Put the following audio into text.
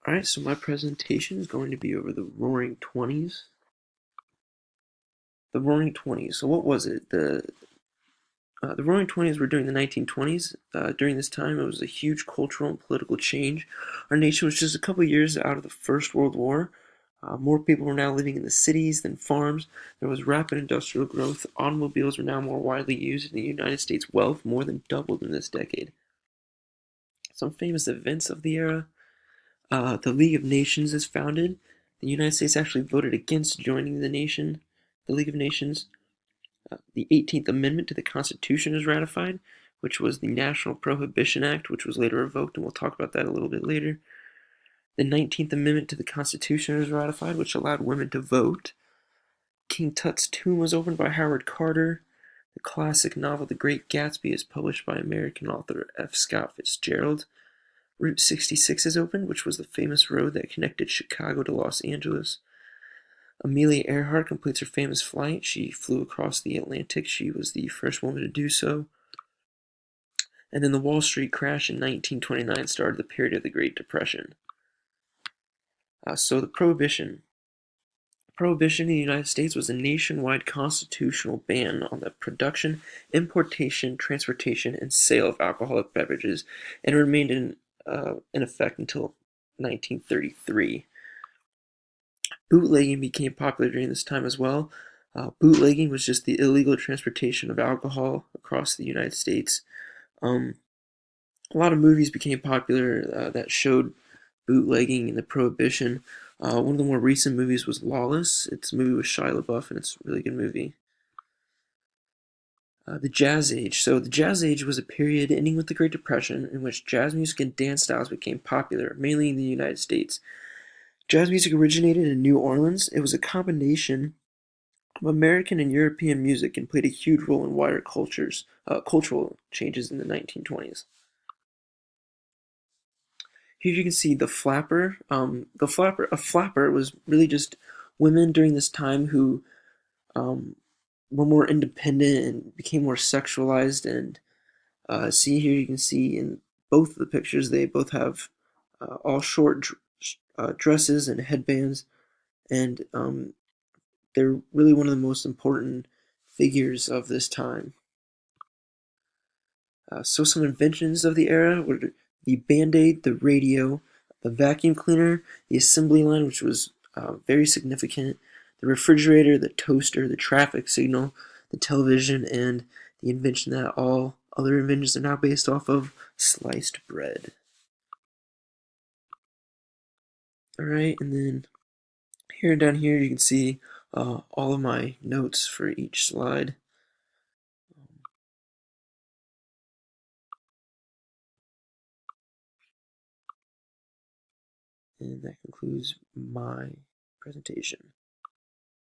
Alright, so my presentation is going to be over the Roaring Twenties. The Roaring Twenties. So what was it? The Roaring Twenties were during the 1920s. During this time, it was a huge cultural and political change. Our nation was just a couple years out of the First World War. More people were now living in the cities than farms. There was rapid industrial growth. Automobiles were now more widely used, and the United States' wealth more than doubled in this decade. Some famous events of the era. The League of Nations is founded. The United States actually voted against joining the League of Nations. The 18th Amendment to the Constitution is ratified, which was the National Prohibition Act, which was later revoked, and we'll talk about that a little bit later. The 19th Amendment to the Constitution is ratified, which allowed women to vote. King Tut's tomb was opened by Howard Carter. The classic novel The Great Gatsby is published by American author F. Scott Fitzgerald. Route 66 is opened, which was the famous road that connected Chicago to Los Angeles. Amelia Earhart completes her famous flight. She flew across the Atlantic. She was the first woman to do so. And then the Wall Street crash in 1929 started the period of the Great Depression. So the Prohibition. Prohibition in the United States was a nationwide constitutional ban on the production, importation, transportation, and sale of alcoholic beverages, and remained in effect until 1933. Bootlegging became popular during this time as well. Bootlegging was just the illegal transportation of alcohol across the United States. A lot of movies became popular that showed bootlegging and the prohibition. One of the more recent movies was Lawless. It's a movie with Shia LaBeouf, and it's a really good movie. The Jazz Age. So the Jazz Age was a period ending with the Great Depression in which jazz music and dance styles became popular, mainly in the United States. Jazz music originated in New Orleans. It was a combination of American and European music and played a huge role in wider cultural changes in the 1920s. Here you can see the flapper. A flapper was really just women during this time who um, were more independent and became more sexualized. And see here, you can see in both of the pictures, they both have all short dresses and headbands, and they're really one of the most important figures of this time. So some inventions of the era were the Band-Aid, the radio, the vacuum cleaner, the assembly line, which was very significant, the refrigerator, the toaster, the traffic signal, the television, and the invention that all other inventions are now based off of, sliced bread. Alright, and then here and down here you can see all of my notes for each slide. And that concludes my presentation.